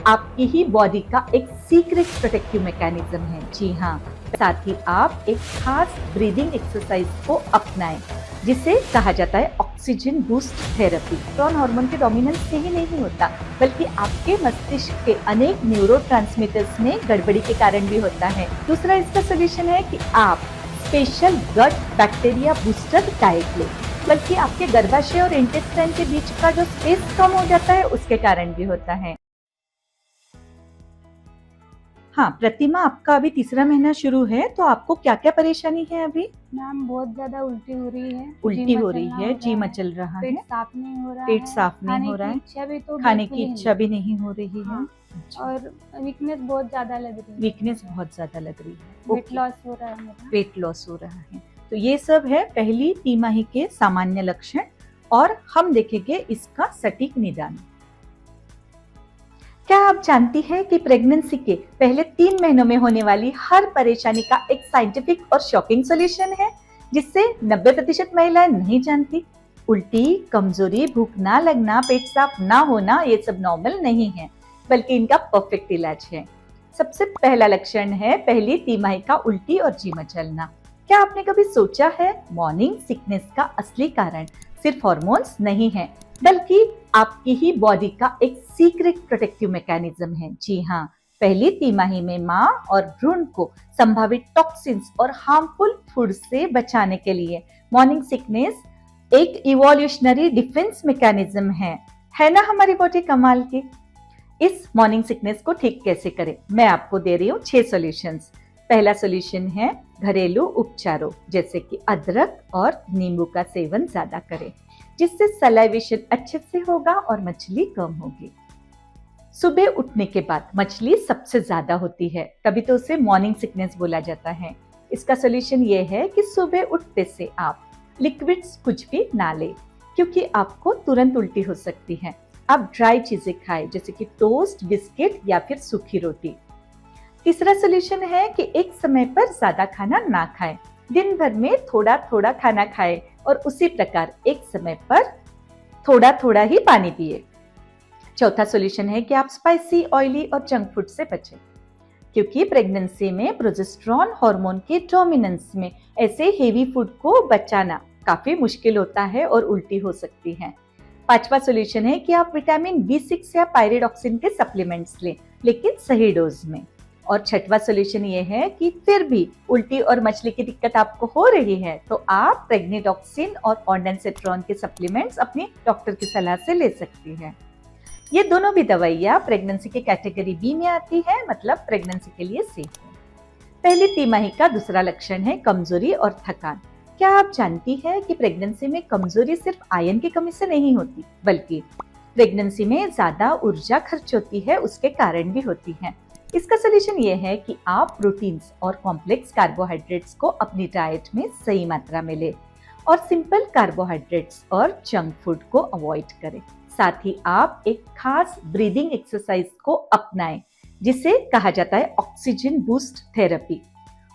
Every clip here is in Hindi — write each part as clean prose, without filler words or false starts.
आपकी ही बॉडी का एक सीक्रेट प्रोटेक्टिव मैकेनिज्म है। जी हाँ, साथ ही आप एक खास ब्रीदिंग एक्सरसाइज को अपनाएं जिसे कहा जाता है oxygen boost therapy. Testosterone hormone के डोमिनेंस से ही नहीं होता, बल्कि आपके मस्तिष्क के अनेक न्यूरोट्रांसमीटर्स में गड़बड़ी के कारण भी होता है। दूसरा इसका सोल्यूशन है कि आप special gut bacteria booster diet लें, बल्कि आपके गर्भाशय और इंटेस्टाइन के बीच का जो स्पेस कम हो जाता है उसके कारण भी होता है। हाँ प्रतिमा, आपका अभी तीसरा महीना शुरू है, तो आपको क्या क्या परेशानी है अभी? मैम बहुत ज्यादा उल्टी हो रही है, उल्टी हो रही है, जी मचल रहा है, पेट साफ नहीं हो रहा पेट है, साफ नहीं हो रहा है, इच्छा भी तो खाने की इच्छा भी नहीं हो रही है। हाँ, और वीकनेस बहुत ज्यादा लग रही है। वीकनेस बहुत ज्यादा लग रही है, वेट लॉस हो रहा है मेरा। वेट लॉस हो रहा है। तो ये सब है पहली तिमाही के सामान्य लक्षण, और हम देखेंगे इसका सटीक निदान। क्या आप जानती हैं कि प्रेगनेंसी के पहले 3 महीनों में होने वाली हर परेशानी का एक साइंटिफिक और शॉकिंग सॉल्यूशन है, जिससे 90% महिलाएं नहीं जानती। उल्टी, कमजोरी, भूख ना लगना, पेट साफ ना होना, ये सब नॉर्मल नहीं है, बल्कि इनका परफेक्ट इलाज है। सबसे पहला लक्षण है पहली तिमाही का उल्टी और जी मचलना। क्या आपने कभी सोचा है मॉर्निंग सिकनेस का असली कारण सिर्फ हार्मोन्स नहीं है, बल्कि आपकी ही बॉडी का एक सीक्रेट प्रोटेक्टिव मैकेनिज्म है। जी हाँ, पहली तिमाही में माँ और भ्रूण को संभावित टॉक्सिन्स और हार्मफुल फूड से बचाने के लिए मॉर्निंग सिकनेस एक इवोल्यूशनरी डिफेंस मैकेनिज्म है ना हमारी बॉडी कमाल की। इस मॉर्निंग सिकनेस को ठीक कैसे करें, मैं आपको दे रही हूँ 6 सॉल्यूशंस। पहला सॉल्यूशन है घरेलू उपचारों, जैसे कि अदरक और नींबू का सेवन ज्यादा करें, जिससे सलाइवेशन अच्छे से होगा और मछली कम होगी। सुबह उठने के बाद मछली सबसे ज्यादा होती है, तभी तो उसे मॉर्निंग सिकनेस बोला जाता है। इसका सोल्यूशन ये है कि सुबह उठते से आप लिक्विड्स कुछ भी ना लें, क्योंकि आपको तुरंत उल्टी हो सकती है। आप ड्राई चीजें खाएं, जैसे कि टोस्ट, बिस्किट या फिर सूखी रोटी। तीसरा सोल्यूशन है कि एक समय पर ज्यादा खाना ना खाएं, दिन भर में थोड़ा थोड़ा खाना खाएं और उसी प्रकार एक समय पर थोड़ा थोड़ा ही पानी पिए। चौथा सॉल्यूशन है कि आप स्पाइसी, ऑयली और जंक फूड से बचें, क्योंकि प्रेगनेंसी में प्रोजेस्टेरोन हार्मोन के डोमिनेंस में ऐसे हेवी फूड को बचाना काफी मुश्किल होता है और उल्टी हो सकती है। पांचवा सॉल्यूशन है कि आप विटामिन B6 या पायरिडॉक्सिन के सप्लीमेंट्स लें, लेकिन सही डोज में। और छठवां सॉल्यूशन ये है कि फिर भी उल्टी और मछली की दिक्कत आपको हो रही है, तो आप प्रेग्निडॉक्सिन और ऑन्डेंसेट्रॉन के सप्लीमेंट्स अपनी डॉक्टर की सलाह से ले सकती हैं। ये दोनों भी दवाइयाँ प्रेगनेंसी के कैटेगरी बी में आती है, मतलब प्रेगनेंसी के लिए सेफ है। पहली तिमाही का दूसरा लक्षण है कमजोरी और थकान। क्या आप जानती है कि प्रेगनेंसी में कमजोरी सिर्फ आयरन की कमी से नहीं होती, बल्कि प्रेगनेंसी में ज्यादा ऊर्जा खर्च होती है उसके कारण भी होती है। इसका सोल्यूशन ये है कि आप प्रोटीन्स और कॉम्प्लेक्स कार्बोहाइड्रेट्स को अपनी डाइट में सही मात्रा में लें और सिंपल कार्बोहाइड्रेट्स और जंक फूड को अवॉइड करें। साथ ही आप एक खास ब्रीदिंग एक्सरसाइज को अपनाएं, जिसे कहा जाता है oxygen boost therapy.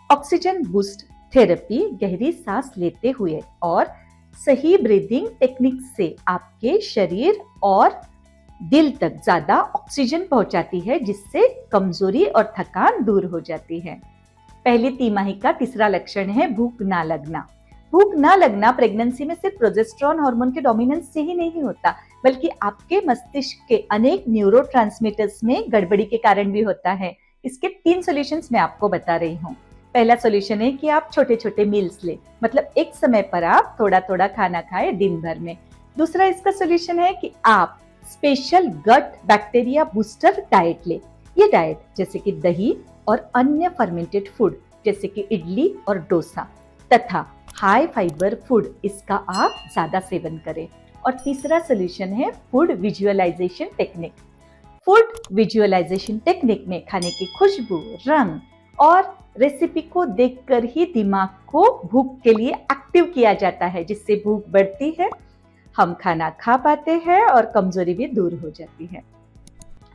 Oxygen boost therapy गहरी सांस लेते हुए और सही ब्रीदिंग टेक्निक से आपके शरीर और दिल तक ज्यादा ऑक्सीजन पहुंचाती है, जिससे कमजोरी और थकान दूर हो जाती है। पहली तिमाही का तीसरा लक्षण है भूख ना लगना। भूख ना लगना प्रेगनेंसी में सिर्फ प्रोजेस्टेरोन हार्मोन के डोमिनेंस से ही नहीं होता, बल्कि आपके मस्तिष्क के अनेक न्यूरोट्रांसमीटर्स में गड़बड़ी के कारण भी होता है। इसके 3 सॉल्यूशंस मैं आपको बता रही हूँ। पहला सॉल्यूशन है कि आप छोटे छोटे मील्स ले, मतलब एक समय पर आप थोड़ा थोड़ा खाना खाएं दिन भर में। दूसरा इसका सॉल्यूशन है कि आप special gut bacteria booster diet ले। ये डाइट जैसे कि दही और अन्य फर्मेंटेड फूड, जैसे कि इडली और डोसा तथा हाई फाइबर फूड, इसका आप ज्यादा सेवन करें। और तीसरा सॉल्यूशन है food visualisation technique. Food visualisation technique में खाने की खुशबू, रंग और रेसिपी को देखकर ही दिमाग को भूख के लिए एक्टिव किया जाता है, जिससे भूख बढ़ती है, हम खाना खा पाते हैं और कमजोरी भी दूर हो जाती है।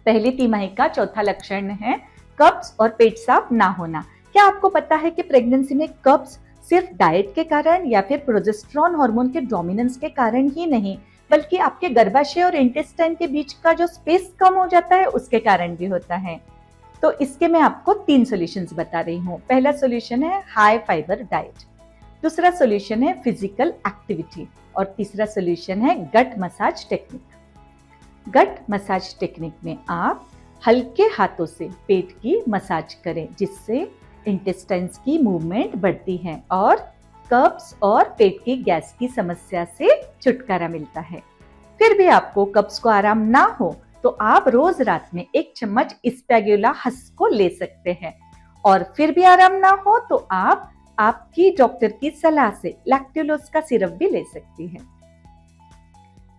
पहली तिमाही का चौथा लक्षण है कब्ज और पेट साफ ना होना। क्या आपको पता है कि प्रेगनेंसी में कब्ज सिर्फ डाइट के कारण या फिर प्रोजेस्टेरोन हार्मोन के डोमिनेंस के कारण ही नहीं, बल्कि आपके गर्भाशय और इंटेस्टाइन के बीच का जो स्पेस कम हो जाता है उसके कारण भी होता है। तो इसके मैं आपको 3 सॉल्यूशंस बता रही हूँ। पहला सॉल्यूशन है हाई फाइबर डाइट, दूसरा सॉल्यूशन है फिजिकल एक्टिविटी और तीसरा सॉल्यूशन है गट मसाज टेक्निक। गट मसाज टेक्निक में आप हल्के हाथों से पेट की मसाज करें, जिससे इंटेस्टाइन्स की मूवमेंट बढ़ती है और कब्ज और पेट की गैस की समस्या से छुटकारा मिलता है। फिर भी आपको कब्ज को आराम ना हो तो आप रोज रात में 1 चम्मच एस्पैगुला हस्क को ले सकते हैं, और फिर भी आराम ना हो तो आप आपकी डॉक्टर की सलाह से लैक्टुलोज का सिरप भी ले सकती हैं।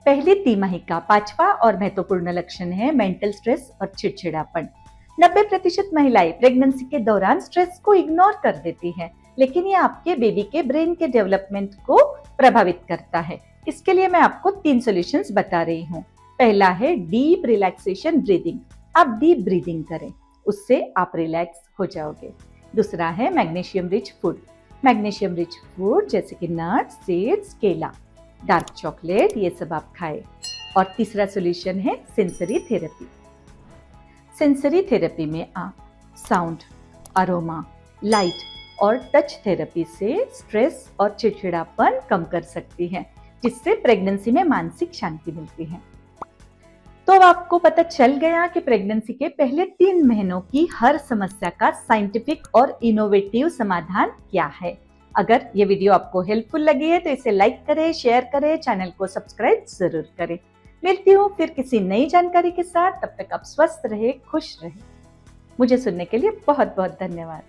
पहली तिमाही का 5वां और महत्वपूर्ण लक्षण है मेंटल स्ट्रेस और चिड़चिड़ापन। 90% महिलाएं प्रेगनेंसी के दौरान स्ट्रेस को इग्नोर कर देती हैं, लेकिन ये आपके बेबी के ब्रेन के डेवलपमेंट को प्रभावित करता है। इसके लिए मैं आपको 3 सॉल्यूशंस बता रही हूँ। पहला है डीप रिलैक्सेशन ब्रीदिंग। आप डीप ब्रीदिंग करें, उससे आप रिलैक्स हो जाओगे। दूसरा है magnesium rich food. Magnesium rich food जैसे कि नट्स, सीड्स, केला, डार्क चॉकलेट, ये सब आप खाएं। और तीसरा सॉल्यूशन है सेंसरी थेरेपी। सेंसरी थेरेपी में आप साउंड, अरोमा, लाइट और टच थेरेपी से स्ट्रेस और चिड़चिड़ापन कम कर सकती हैं, जिससे प्रेगनेंसी में मानसिक शांति मिलती है। तो अब आपको पता चल गया कि प्रेगनेंसी के पहले 3 महीनों की हर समस्या का साइंटिफिक और इनोवेटिव समाधान क्या है। अगर ये वीडियो आपको हेल्पफुल लगी है तो इसे लाइक करें, शेयर करें, चैनल को सब्सक्राइब जरूर करें। मिलती हूँ फिर किसी नई जानकारी के साथ। तब तक आप स्वस्थ रहे, खुश रहे। मुझे सुनने के लिए बहुत बहुत धन्यवाद।